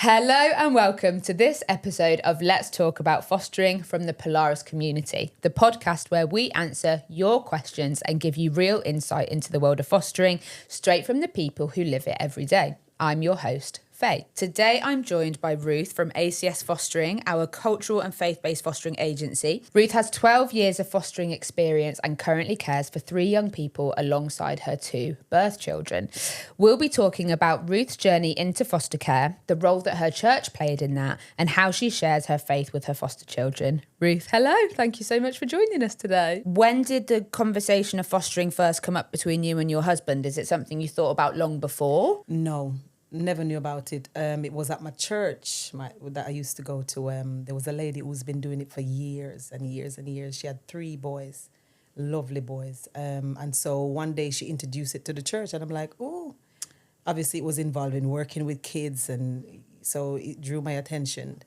Hello and welcome to this episode of Let's Talk About Fostering from the Polaris Community, the podcast where we answer your questions and give you real insight into the world of fostering straight from the people who live it every day. I'm your host, Faye. Today I'm joined by Ruth from ACS Fostering, our cultural and faith-based fostering agency. Ruth has 12 years of fostering experience and currently cares for 3 young people alongside her 2 birth children. We'll be talking about Ruth's journey into foster care, the role that her church played in that, and how she shares her faith with her foster children. Ruth, hello. Thank you so much for joining us today. When did the conversation of fostering first come up between you and your husband? Is it something you thought about long before? No. Never knew about it. It was at my church that I used to go to. There was a lady who's been doing it for years and years and years. She had 3 boys, lovely boys. And so one day she introduced it to the church and I'm like, oh, obviously it was involved in working with kids. And so it drew my attention.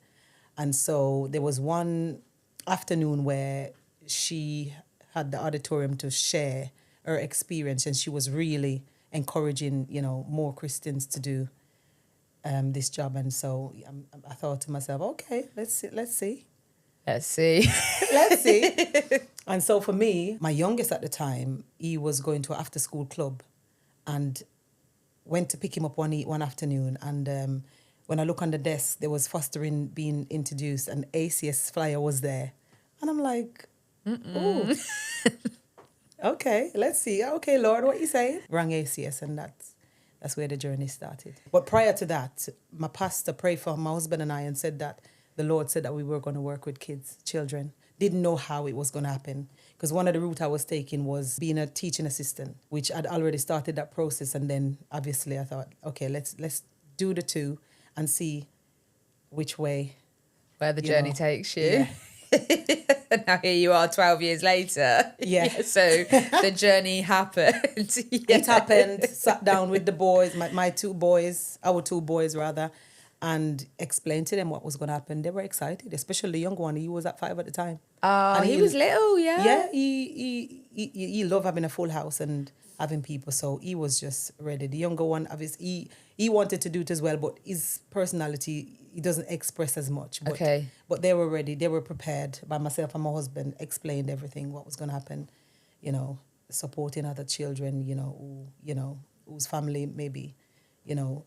And so there was one afternoon where she had the auditorium to share her experience and she was really encouraging, more Christians to do this job. And so I thought to myself, okay, let's see. And so for me, my youngest at the time, he was going to an after-school club and went to pick him up one afternoon. And when I look on the desk, there was fostering being introduced and ACS flyer was there. And I'm like, ooh. Okay, let's see. Okay, Lord, what you saying? Rang ACS, and that's where the journey started. But prior to that, my pastor prayed for my husband and I and said that the Lord said that we were going to work with children. Didn't know how it was going to happen. Because one of the routes I was taking was being a teaching assistant, which I'd already started that process. And then obviously I thought, okay, let's do the 2 and see which way. Where the journey takes you. Yeah. Now here you are 12 years later. Yeah. So the journey happened. Yeah. It happened. Sat down with the boys, my 2 boys, our 2 boys rather, and explained to them what was going to happen. They were excited, especially the young one. He was at 5 at the time. Oh, and he was little, yeah. Yeah, he loved having a full house and having people, so he was just ready. The younger one, obviously, he wanted to do it as well, but his personality, he doesn't express as much. But, okay. But they were ready. They were prepared. By myself and my husband explained everything, what was going to happen, supporting other children, whose family maybe,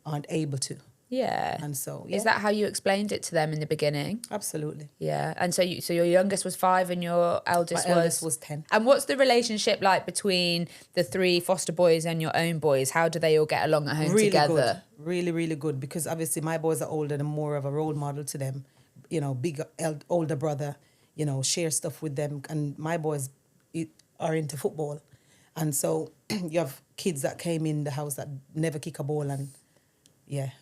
aren't able to. Yeah. And so, yeah. Is that how you explained it to them in the beginning? Absolutely. Yeah. And so your youngest was 5 and your eldest was 10. And what's the relationship like between the 3 foster boys and your own boys? How do they all get along at home together? Good. Really, really good. Because obviously my boys are older and more of a role model to them. Bigger, older brother, share stuff with them. And my boys are into football. And so you have kids that came in the house that never kick a ball and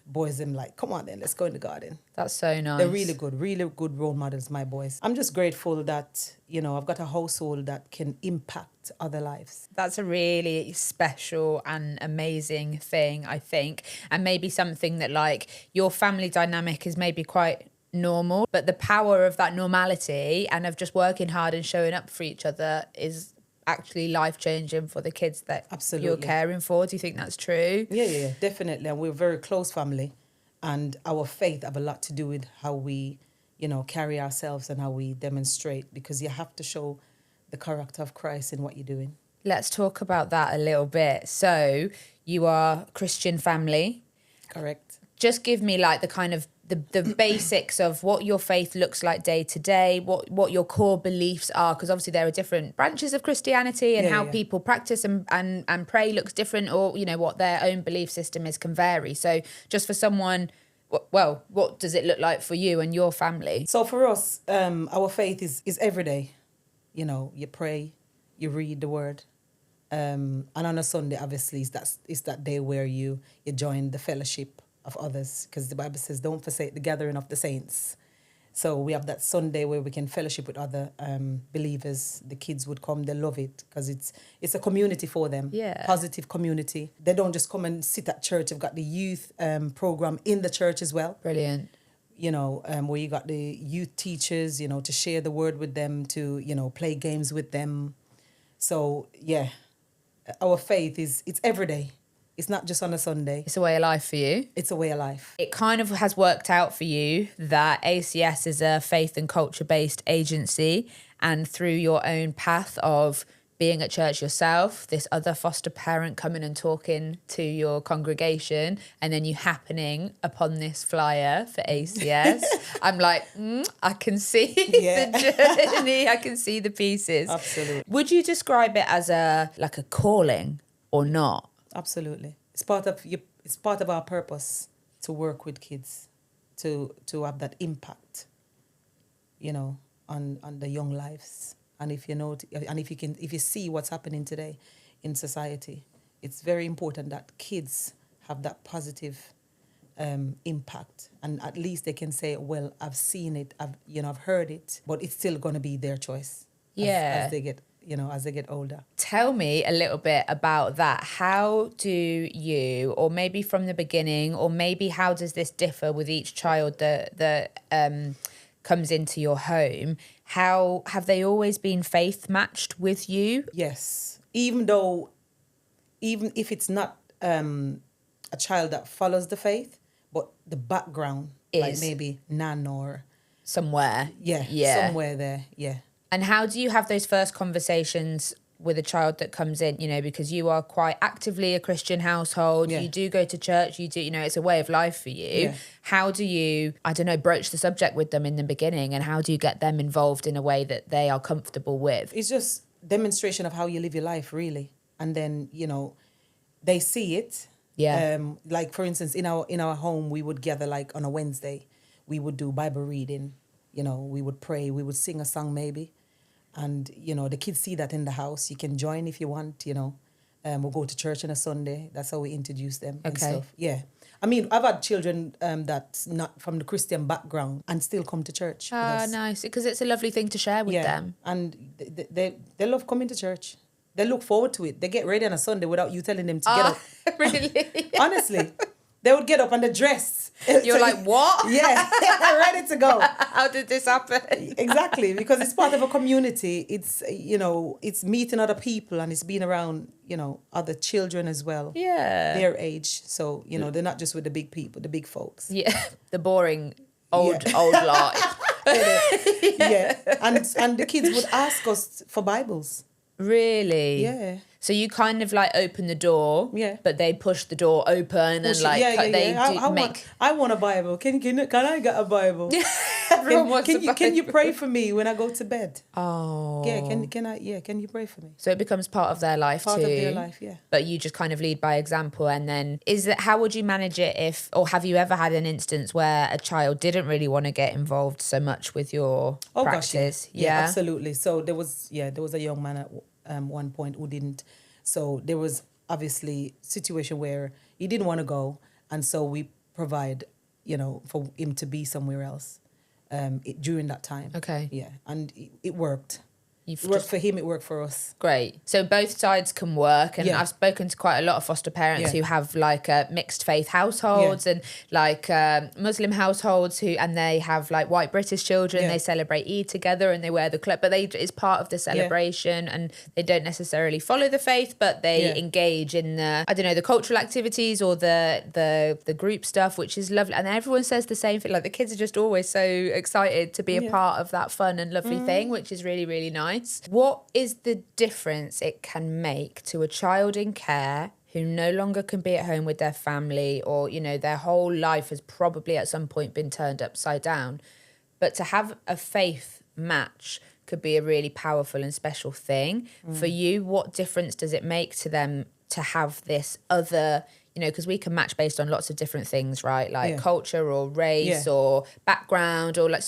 boys them like, come on then, let's go in the garden. That's so nice. They're really good role models, my boys. I'm just grateful that, I've got a household that can impact other lives. That's a really special and amazing thing, I think. And maybe something that like your family dynamic is maybe quite normal, but the power of that normality and of just working hard and showing up for each other is actually life-changing for the kids that Absolutely. You're caring for. Do you think that's true? Yeah, definitely. And we're a very close family and our faith have a lot to do with how we, carry ourselves and how we demonstrate, because you have to show the character of Christ in what you're doing. Let's talk about that a little bit. So you are a Christian family. Correct. Just give me like the kind of the basics of what your faith looks like day to day, what your core beliefs are, because obviously there are different branches of Christianity and how people practice and pray looks different, or, what their own belief system is can vary. So just for someone, well, what does it look like for you and your family? So for us, our faith is every day. You pray, you read the word. And on a Sunday, obviously, it's that day where you join the fellowship of others, because the Bible says don't forsake the gathering of the saints. So we have that Sunday where we can fellowship with other believers. The kids would come, they love it because it's a community for them. Yeah. Positive community. They don't just come and sit at church. They've got the youth program in the church as well. Brilliant. Where you got the youth teachers, to share the word with them, to, play games with them. So, yeah, our faith it's every day. It's not just on a Sunday. It's a way of life for you. It's a way of life. It kind of has worked out for you that ACS is a faith and culture-based agency, and through your own path of being at church yourself, this other foster parent coming and talking to your congregation, and then you happening upon this flyer for ACS. I'm like, I can see the journey. I can see the pieces. Absolutely. Would you describe it as a calling or not? Absolutely. It's part of our purpose to work with kids, to have that impact, on the young lives. And if you see what's happening today in society, it's very important that kids have that positive impact, and at least they can say, well, I've seen it, I've heard it, but it's still going to be their choice. As they get older. Tell me a little bit about that. How do you, or maybe from the beginning, or maybe how does this differ with each child that comes into your home? How have they always been faith matched with you? Yes. Even if it's not a child that follows the faith, but the background is like maybe nan or somewhere. Yeah. Somewhere there. Yeah. And how do you have those first conversations with a child that comes in, because you are quite actively a Christian household, you do go to church, you do, it's a way of life for you. Yeah. How do you, broach the subject with them in the beginning, and how do you get them involved in a way that they are comfortable with? It's just demonstration of how you live your life, really. And then, they see it. Yeah. Like, for instance, in our home, we would gather like on a Wednesday. We would do Bible reading, we would pray, we would sing a song maybe. And, the kids see that in the house. You can join if you want, we'll go to church on a Sunday. That's how we introduce them and stuff. Yeah. I mean, I've had children that's not from the Christian background and still come to church. Oh, nice. Because it's a lovely thing to share with them. And they love coming to church. They look forward to it. They get ready on a Sunday without you telling them to get up. Really? Honestly. They would get up and they're dressed. You're like, what? Yeah, ready to go. How did this happen? Exactly, because it's part of a community. It's, it's meeting other people, and it's being around, other children as well. Yeah. Their age. So, they're not just with the big people, the big folks. Yeah, the boring old lot. Yeah, and the kids would ask us for Bibles. Really? Yeah. So you kind of like open the door, but they push the door open and like I want a Bible. Can I get a Bible? Can you pray for me when I go to bed? Oh. Yeah, can you pray for me? So it becomes part of their life Part of their life, yeah. But you just kind of lead by example, and then how would you manage it or have you ever had an instance where a child didn't really want to get involved so much with your practice? Gosh, yeah, absolutely. So there was a young man at one point who didn't. So there was obviously a situation where he didn't want to go, and so we provide, for him to be somewhere else during that time. Okay. Yeah, and it worked. It worked for him, it worked for us. Great. So both sides can work, and I've spoken to quite a lot of foster parents who have like mixed faith households and like Muslim households and they have like white British children. They celebrate Eid together and they wear the cloak, but it's part of the celebration and they don't necessarily follow the faith, but they engage in the cultural activities or the group stuff, which is lovely. And everyone says the same thing. Like the kids are just always so excited to be a part of that fun and lovely thing, which is really, really nice. What is the difference it can make to a child in care who no longer can be at home with their family, or, their whole life has probably at some point been turned upside down, but to have a faith match could be a really powerful and special thing. For you, what difference does it make to them to have this other, because we can match based on lots of different things, right? Like culture or race or background or like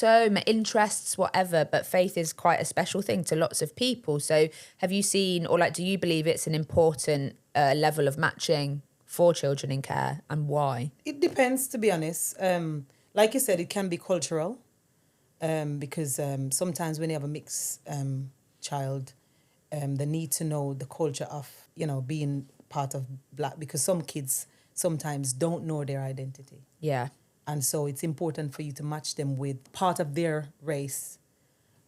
interests, whatever. But faith is quite a special thing to lots of people. So have you seen, or like, do you believe it's an important level of matching for children in care, and why? It depends, to be honest. Like you said, it can be cultural because sometimes when you have a mixed child, they need to know the culture of, being part of Black, because some kids sometimes don't know their identity. Yeah. And so it's important for you to match them with part of their race.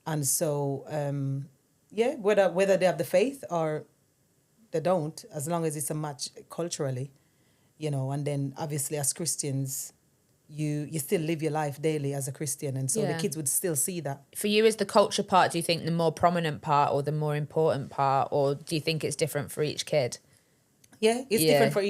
And so, whether they have the faith or they don't, as long as it's a match culturally, you know, and then obviously as Christians, you still live your life daily as a Christian, and so the kids would still see that. For you, is the culture part, do you think, the more prominent part or the more important part, or do you think it's different for each kid? Yeah, it's different for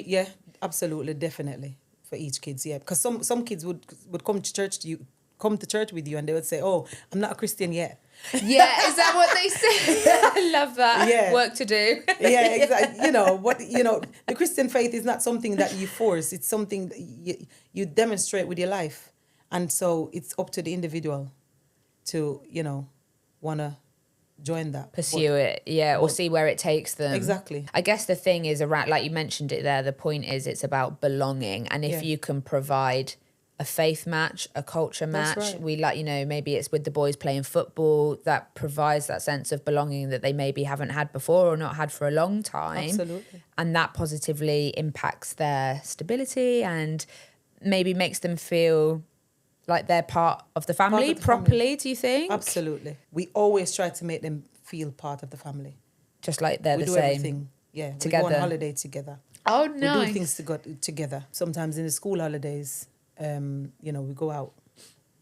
absolutely, definitely for each kids. Yeah, because some kids would come to church with you, and they would say, "Oh, I'm not a Christian yet." Yeah, is that what they say? I love that. Yeah. Work to do. Yeah, exactly. The Christian faith is not something that you force. It's something that you demonstrate with your life. And so it's up to the individual to, want to join that. Pursue it, or see where it takes them. Exactly. I guess the thing is, around, like you mentioned it there, the point is it's about belonging. And if you can provide a faith match, a culture match. That's right. We maybe it's with the boys playing football that provides that sense of belonging that they maybe haven't had before or not had for a long time. Absolutely. And that positively impacts their stability and maybe makes them feel like they're part of the family properly, do you think? Absolutely. We always try to make them feel part of the family. Just like they're the same. We do everything. Yeah, together. We go on holiday together. Oh, nice. We do things together. Sometimes in the school holidays, we go out,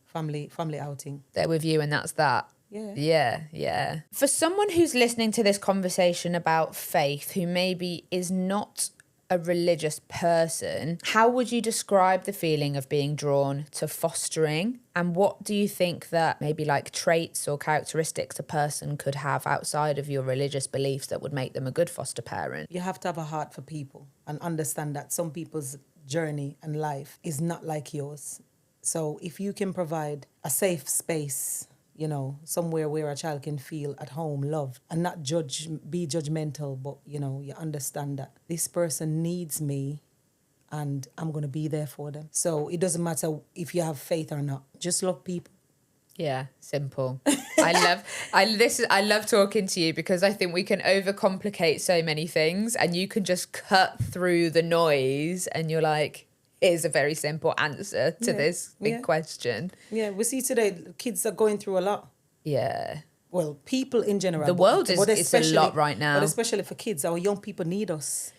family outing. They're with you and that's that. Yeah. For someone who's listening to this conversation about faith, who maybe is not a religious person, how would you describe the feeling of being drawn to fostering? And what do you think that maybe like traits or characteristics a person could have outside of your religious beliefs that would make them a good foster parent? You have to have a heart for people and understand that some people's journey and life is not like yours. So if you can provide a safe space, somewhere where a child can feel at home, loved, and not be judgmental, but, you understand that this person needs me and I'm going to be there for them. So it doesn't matter if you have faith or not. Just love people. Yeah, simple. I love talking to you because I think we can overcomplicate so many things and you can just cut through the noise and you're like, here's a very simple answer to this big question. Yeah, we see today kids are going through a lot. Yeah. Well, people in general. The world is a lot right now. But especially for kids, our young people need us.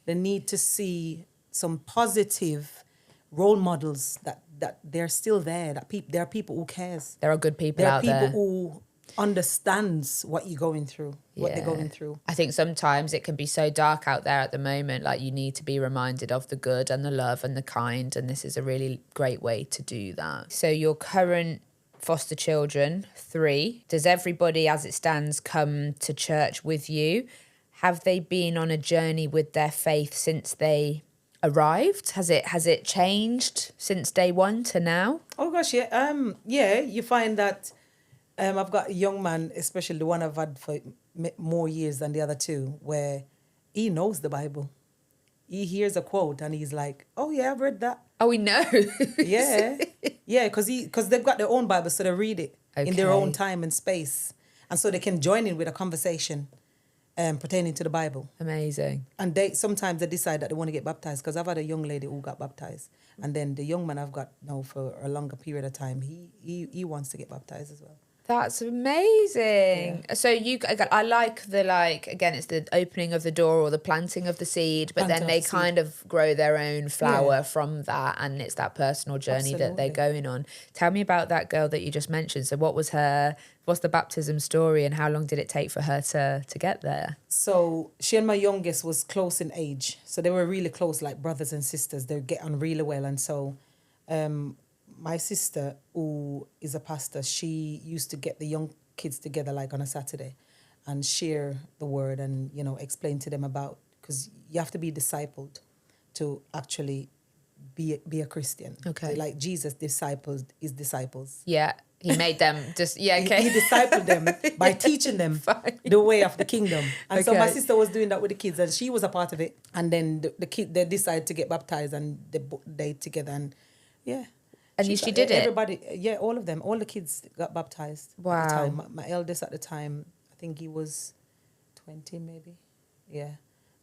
They need to see some positive role models that they're still there, there are people who cares. There are good people out there. There are people who understands what you're going through, what they're going through. I think sometimes it can be so dark out there at the moment, like you need to be reminded of the good and the love and the kind, and this is a really great way to do that. So your current foster children, 3, does everybody as it stands come to church with you? Have they been on a journey with their faith since they arrived? Has it changed since day one to now? Oh gosh, yeah. You find that I've got a young man, especially the one I've had for more years than the other 2, where he knows the Bible. He hears a quote and he's like, "Oh yeah, I've read that." Oh, we know. Yeah, because they've got their own Bible, so they read it in their own time and space, and so they can join in with a conversation pertaining to the Bible. Amazing. And sometimes they decide that they want to get baptized, because I've had a young lady who got baptized, and then the young man I've got now for a longer period of time, he wants to get baptized as well. That's amazing. Yeah. So I like again, it's the opening of the door or the planting of the seed, but then they kind of grow their own flower from that, and it's that personal journey that they're going on. Tell me about that girl that you just mentioned. So what's the baptism story and how long did it take for her to get there? So she and my youngest was close in age. So they were really close, like brothers and sisters. They get on really well. And so my sister, who is a pastor, she used to get the young kids together like on a Saturday and share the word and, explain to them about, because you have to be discipled to actually be a Christian. Okay. Like Jesus discipled his disciples. Yeah. He made them just, He discipled them by teaching them the way of the kingdom. And so my sister was doing that with the kids and she was a part of it. And then the kid, they decided to get baptized and they together and And she did it? Everybody, all of them, all the kids got baptized. Wow. At the time. My eldest at the time, I think he was 20 maybe. Yeah.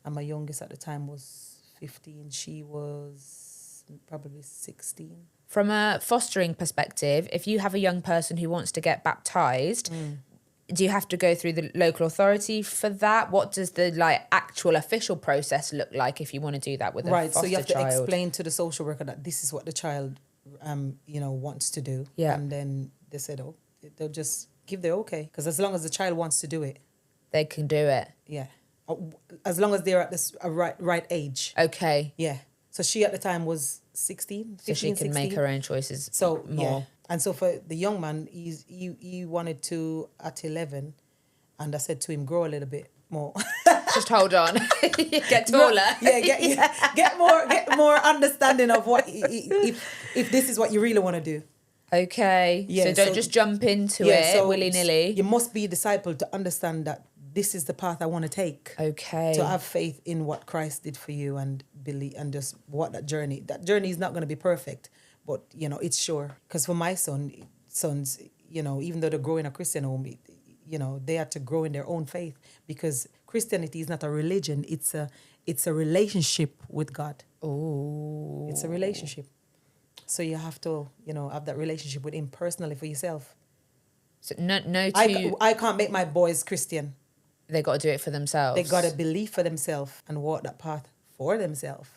And my youngest at the time was 15. She was probably 16. From a fostering perspective, if you have a young person who wants to get baptized, do you have to go through the local authority for that? What does the like actual official process look like if you want to do that with a foster child? So you have to explain to the social worker that this is what the child, wants to do. Yeah. And then they said, they'll just give their okay. Because as long as the child wants to do it, they can do it. Yeah. As long as they're at this right age. Okay. Yeah. So she at the time was 16, 15, so she can 16. make her own choices. So more. Yeah. And so for the young man, he wanted to at 11, and I said to him, grow a little bit more. Just hold on. Get taller. Get more understanding of what if this is what you really want to do. Okay. Yeah, so don't just jump into it willy-nilly. You must be a disciple to understand that this is the path I want to take. Okay. To have faith in what Christ did for you and believe, and just what that journey is not going to be perfect, but it's sure. Because for my sons, even though they're growing a Christian home, they had to grow in their own faith, because Christianity is not a religion. It's a relationship with God. Oh. It's a relationship. So you have to, have that relationship with him personally for yourself. So no. I can't make my boys Christian. They got to do it for themselves. They got to believe for themselves and walk that path for themselves,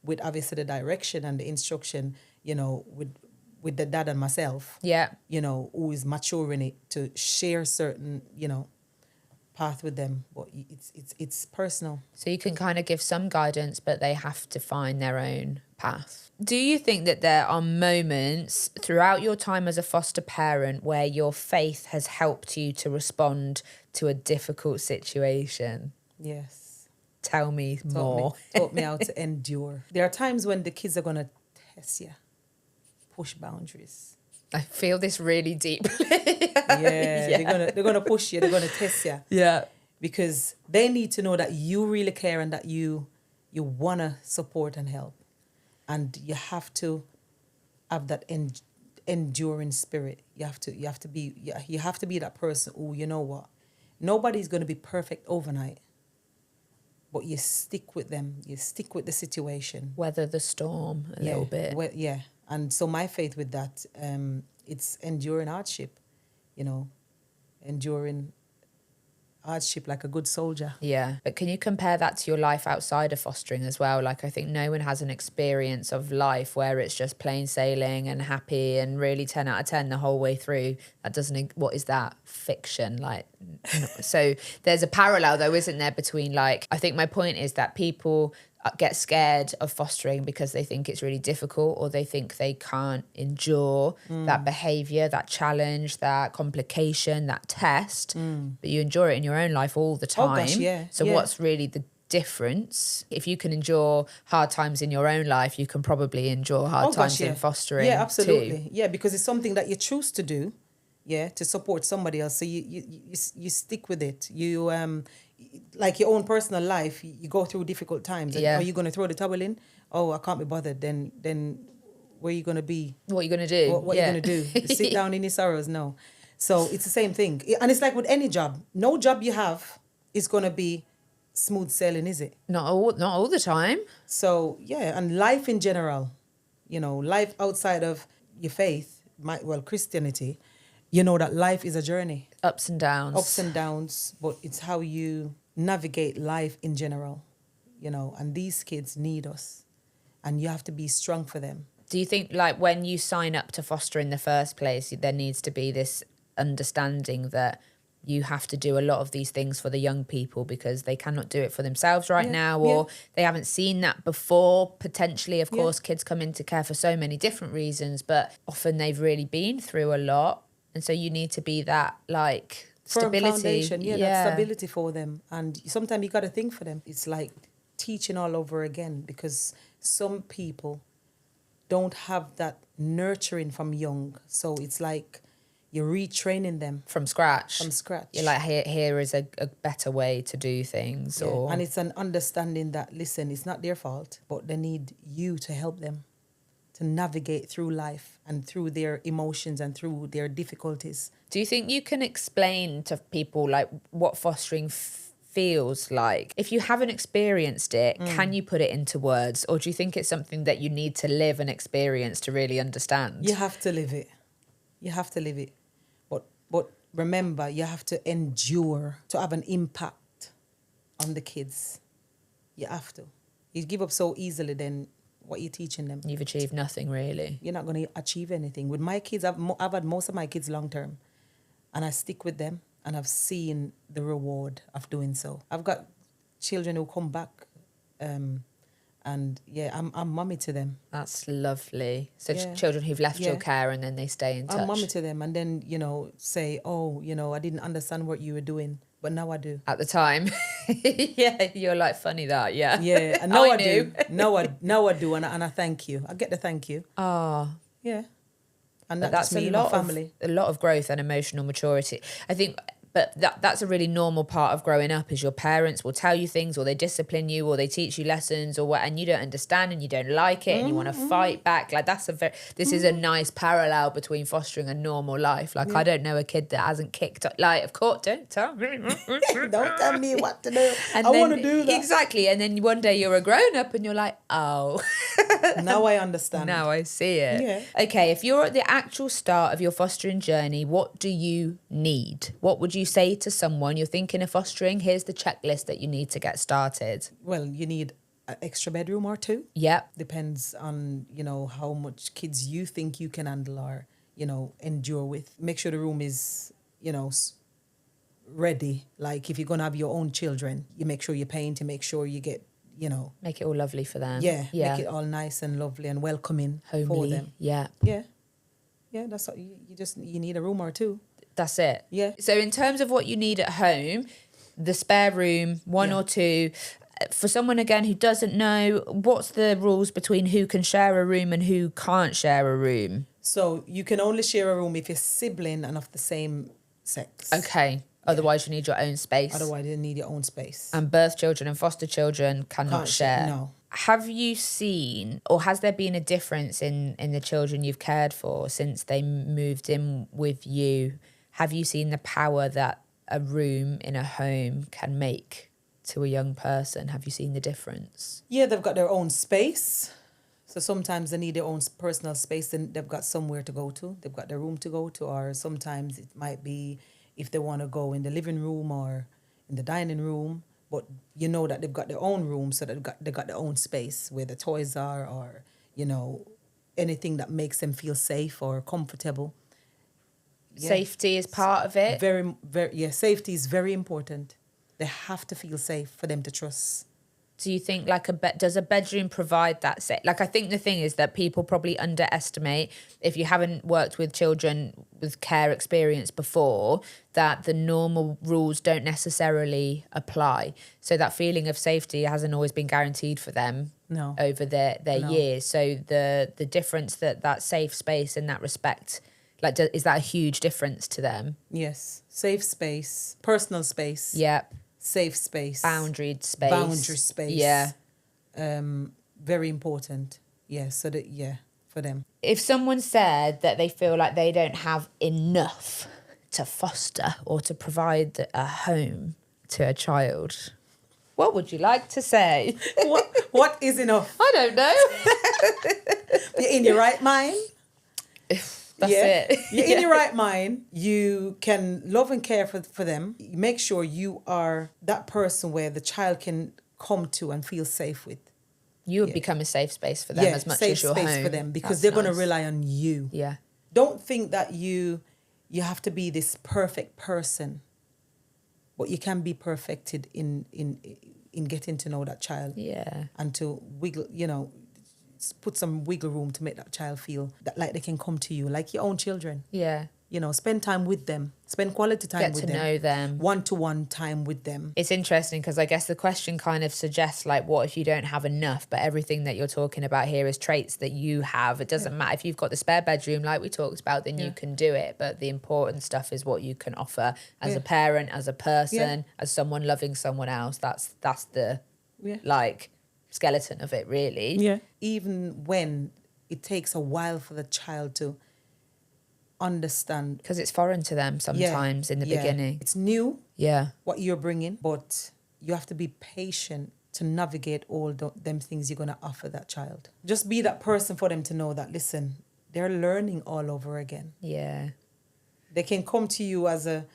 with obviously the direction and the instruction, with the dad and myself. Yeah. Who is maturing it to share certain, path with them. But it's personal. So you can kind of give some guidance, but they have to find their own path. Do you think that there are moments throughout your time as a foster parent where your faith has helped you to respond to a difficult situation? Yes. Tell me more. Taught me how to endure. There are times when the kids are going to test you, push boundaries. I feel this really deeply. They're gonna push you. They're gonna test you. Yeah. Because they need to know that you really care and that you wanna support and help, and you have to have that enduring spirit. You have to be that person who, you know what, nobody's gonna be perfect overnight, but you stick with them. You stick with the situation. Weather the storm a little bit. And so my faith with that, it's enduring hardship, enduring hardship like a good soldier. Yeah. But can you compare that to your life outside of fostering as well? Like, I think no one has an experience of life where it's just plain sailing and happy and really 10 out of 10 the whole way through. That doesn't, what is that? Fiction. Like, so there's a parallel though, isn't there, between like, I think my point is that people get scared of fostering because they think it's really difficult, or they think they can't endure that behaviour, that challenge, that complication, that test. But you endure it in your own life all the time. Oh gosh, yeah. So what's really the difference? If you can endure hard times in your own life, you can probably endure hard times in fostering. Yeah, absolutely. Too. Yeah, because it's something that you choose to do, to support somebody else. So you stick with it. You like your own personal life, you go through difficult times. And are you going to throw the towel in? Oh, I can't be bothered. Then where are you going to be? What are you going to do? What are you going to do? Sit down in your sorrows? No. So it's the same thing. And it's like with any job. No job you have is going to be smooth sailing, is it? Not all the time. So, and life in general, life outside of your faith, Christianity, that life is a journey. Ups and downs, but it's how you navigate life in general, and these kids need us, and you have to be strong for them. Do you think, like, when you sign up to foster in the first place, there needs to be this understanding that you have to do a lot of these things for the young people because they cannot do it for themselves now, or they haven't seen that before, potentially? Of course, kids come into care for so many different reasons, but often they've really been through a lot. And so you need to be that, like, stability. Firm foundation, that stability for them. And sometimes you got to think for them. It's like teaching all over again, because some people don't have that nurturing from young. So it's like you're retraining them. From scratch. You're like, here is a better way to do things. Yeah. And it's an understanding that, listen, it's not their fault, but they need you to help them to navigate through life and through their emotions and through their difficulties. Do you think you can explain to people, like, what fostering feels like? If you haven't experienced it, can you put it into words? Or do you think it's something that you need to live and experience to really understand? You have to live it. But remember, you have to endure to have an impact on the kids. You have to. You give up so easily, then what you're teaching them? You've achieved nothing, really. You're not going to achieve anything. With my kids, I've had most of my kids long term, and I stick with them, and I've seen the reward of doing so. I've got children who come back, and yeah, I'm mummy to them. That's lovely. So Yeah. children who've left your Yeah. care and then they stay in touch. I'm mummy to them, and then, say, oh, I didn't understand what you were doing, but now I do. At the time. Yeah, you're like, funny that, yeah. Yeah, and now I knew. do. Now I do, and I thank you. I get the thank you. Oh, Yeah, and but that's me and my family. a lot of growth and emotional maturity. I think, but that's a really normal part of growing up, is your parents will tell you things, or they discipline you, or they teach you lessons, or what, and you don't understand and you don't like it, and you want to fight back. Like, this is a nice parallel between fostering a normal life. Like, I don't know a kid that hasn't kicked up. Like, of course, don't tell me. Don't tell me what to do. And I then- want to do that. Exactly. And then one day you're a grown up and you're like, oh. Now I understand. Now I see it. Yeah. Okay, if you're at the actual start of your fostering journey, what do you need? What would you say to someone you're thinking of fostering? Here's the checklist that you need to get started. Well, you need an extra bedroom or two. Yep. Depends on, how much kids you think you can handle or, endure with. Make sure the room is, ready. Like, if you're going to have your own children, you make sure you paint, you make sure you get, Make it all lovely for them. make it all nice and lovely and welcoming Homely. for them. Yeah. Yeah. Yeah, that's all. You need a room or two. That's it. Yeah. So in terms of what you need at home, the spare room, one Yeah. or two. For someone, again, who doesn't know, what's the rules between who can share a room and who can't share a room? So you can only share a room if you're sibling and of the same sex. Okay. Otherwise, you need your own space. Otherwise, you need your own space. And birth children and foster children cannot Can't share. no. Have you seen, or has there been a difference in the children you've cared for since they moved in with you? Have you seen the power that a room in a home can make to a young person? Have you seen the difference? Yeah, they've got their own space. So sometimes they need their own personal space, and they've got somewhere to go to. They've got their room to go to, or sometimes it might be if they want to go in the living room or in the dining room. But that they've got their own room, so they've got their own space where the toys are, or anything that makes them feel safe or comfortable. Yeah. Safety is part of it. Very, very, yeah. Safety is very important. They have to feel safe for them to trust. Do you think does a bedroom provide that set? Like, I think the thing is that people probably underestimate, if you haven't worked with children with care experience before, that the normal rules don't necessarily apply. So that feeling of safety hasn't always been guaranteed for them. No. Over their No. years. So the difference that safe space in that respect, is that a huge difference to them? Yes. Safe space, personal space. Yeah. Safe space. Boundaried space. Boundary space. Yeah. Very important. Yeah. So for them. If someone said that they feel like they don't have enough to foster or to provide a home to a child, what would you like to say? What is enough? I don't know. You're in your right mind. That's it. You're in your right mind. You can love and care for them. Make sure you are that person where the child can come to and feel safe with. You would become a safe space for them as much as your home. Safe space for them, because That's they're going to nice. rely on you. Yeah. Don't think that you have to be this perfect person, but you can be perfected in getting to know that child. Yeah. And to wiggle, put some wiggle room to make that child feel that like they can come to you like your own children. Yeah. Spend time with them. Spend quality time Get with to them. know them. One-to-one time with them. It's interesting because I guess the question kind of suggests, like, what if you don't have enough? But everything that you're talking about here is traits that you have. It doesn't matter if you've got the spare bedroom, like we talked about, then you can do it. But the important stuff is what you can offer as a parent, as a person, as someone loving someone else. That's the skeleton of it, really. Yeah. Even when it takes a while for the child to understand. Because it's foreign to them sometimes in the beginning. It's new. Yeah. What you're bringing, but you have to be patient to navigate all them things you're going to offer that child. Just be that person for them to know that, listen, they're learning all over again. Yeah. They can come to you as a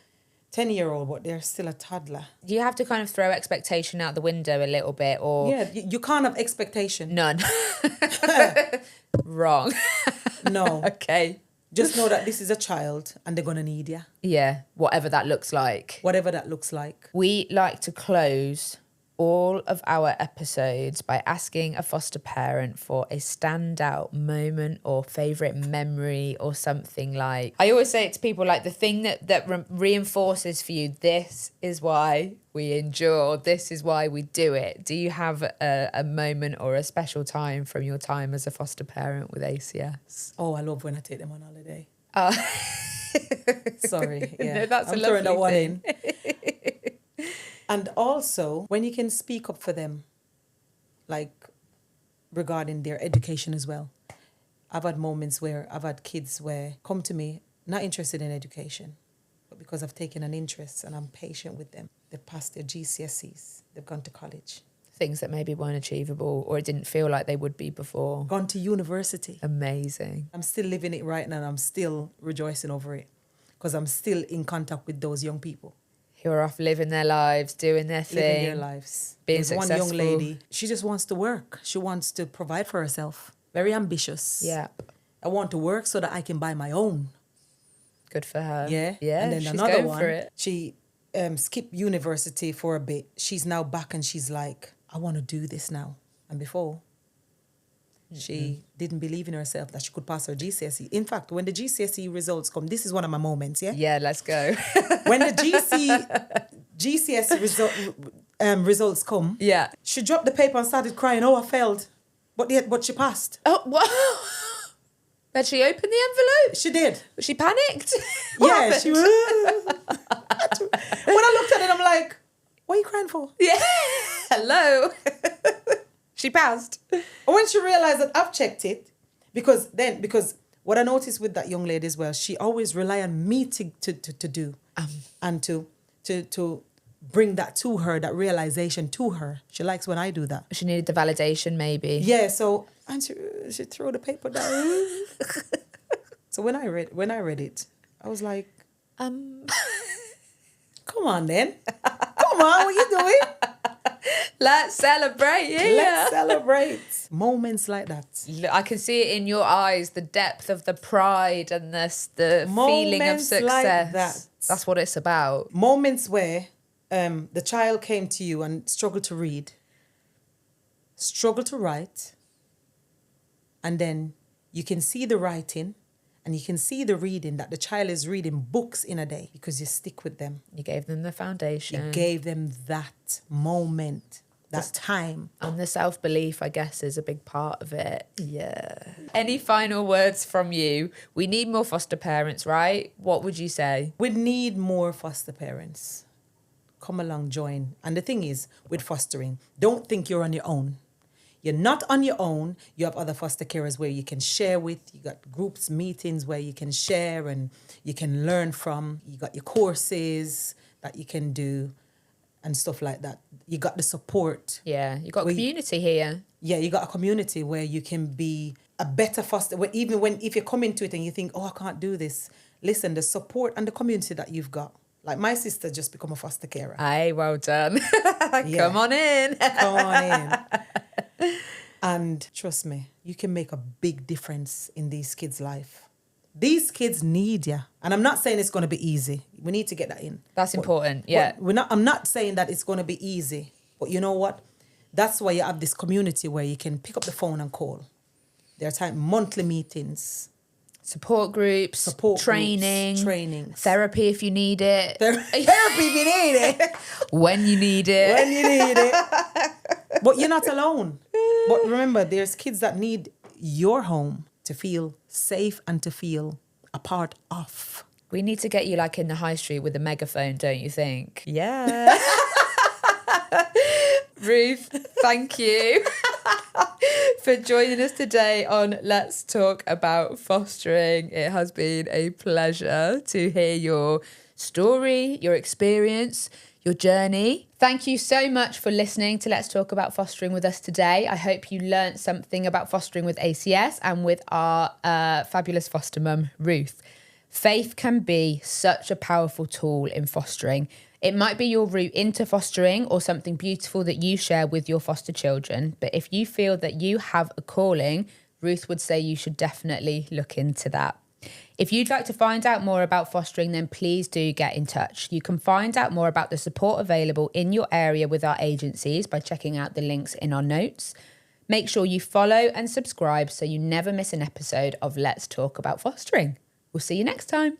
10-year-old, but they're still a toddler. You have to kind of throw expectation out the window a little bit, or... Yeah, you can't have expectation. None. Wrong. No. Okay. Just know that this is a child and they're going to need you. Yeah, whatever that looks like. Whatever that looks like. We like to close all of our episodes by asking a foster parent for a standout moment or favourite memory or something like... I always say it to people, like, the thing that reinforces for you, this is why we endure, this is why we do it. Do you have a moment or a special time from your time as a foster parent with ACS? Oh, I love when I take them on holiday. Sorry, yeah. No, that's I'm a lovely throwing that one thing. in. And also, when you can speak up for them, like regarding their education as well. I've had moments where I've had kids where come to me, not interested in education, but because I've taken an interest and I'm patient with them, they've passed their GCSEs, they've gone to college. Things that maybe weren't achievable or it didn't feel like they would be before. Gone to university. Amazing. I'm still living it right now and I'm still rejoicing over it because I'm still in contact with those young people. Who are off living their lives, doing their thing. Living their lives. Being There's successful. one young lady, she just wants to work. She wants to provide for herself. Very ambitious. Yeah. I want to work so that I can buy my own. Good for her. Yeah. Yeah, And then she's another going one, for it. she skipped university for a bit. She's now back and she's like, I want to do this now. And before, she didn't believe in herself that she could pass her GCSE. In fact, when the GCSE results come, this is one of my moments, yeah? Yeah, let's go. When the GCSE results come, Yeah. she dropped the paper and started crying, oh, I failed. But she passed. Oh, what? Had she opened the envelope? She did. She panicked? What Yeah, happened? she when I looked at it, I'm like, what are you crying for? Yeah. Hello. She passed. And when she realized that I've checked it, because what I noticed with that young lady as well, she always rely on me to do and to bring that to her, that realization to her. She likes when I do that. She needed the validation, maybe. Yeah, so and she threw the paper down. So when I read it, I was like, come on then. Come on, what you doing? Let's celebrate, yeah. Let's celebrate. Moments like that. I can see it in your eyes, the depth of the pride and the feeling of Moments success. like that. That's what it's about. Moments where the child came to you and struggled to read, struggled to write, and then you can see the writing and you can see the reading, that the child is reading books in a day because you stick with them. You gave them the foundation. You gave them that moment, that time. And the self-belief, I guess, is a big part of it. Yeah. Any final words from you? We need more foster parents, right? What would you say? We need more foster parents. Come along, join. And the thing is, with fostering, don't think you're on your own. You're not on your own. You have other foster carers where you can share with. You got groups, meetings where you can share and you can learn from. You got your courses that you can do and stuff like that. You got the support. Yeah, you got a community here. Yeah, you got a community where you can be a better foster. If you come into it and you think, oh, I can't do this. Listen, the support and the community that you've got. Like my sister just become a foster carer. Aye, well done. Come on in. Come on in. And trust me, you can make a big difference in these kids' life. These kids need you. And I'm not saying it's going to be easy. We need to get that in. That's important, yeah. I'm not saying that it's going to be easy. But you know what? That's why you have this community where you can pick up the phone and call. There are monthly meetings. Support groups, training, therapy if you need it. Therapy if you need it. When you need it. When you need it. But you're not alone. But remember, there's kids that need your home to feel safe and to feel a part of. We need to get you like in the high street with a megaphone, don't you think? Yeah. Ruth, thank you for joining us today on Let's Talk About Fostering. It has been a pleasure to hear your story, your experience, your journey. Thank you so much for listening to Let's Talk About Fostering with us today. I hope you learnt something about fostering with ACS and with our fabulous foster mum, Ruth. Faith can be such a powerful tool in fostering. It might be your route into fostering or something beautiful that you share with your foster children. But if you feel that you have a calling, Ruth would say you should definitely look into that. If you'd like to find out more about fostering, then please do get in touch. You can find out more about the support available in your area with our agencies by checking out the links in our notes. Make sure you follow and subscribe so you never miss an episode of Let's Talk About Fostering. We'll see you next time.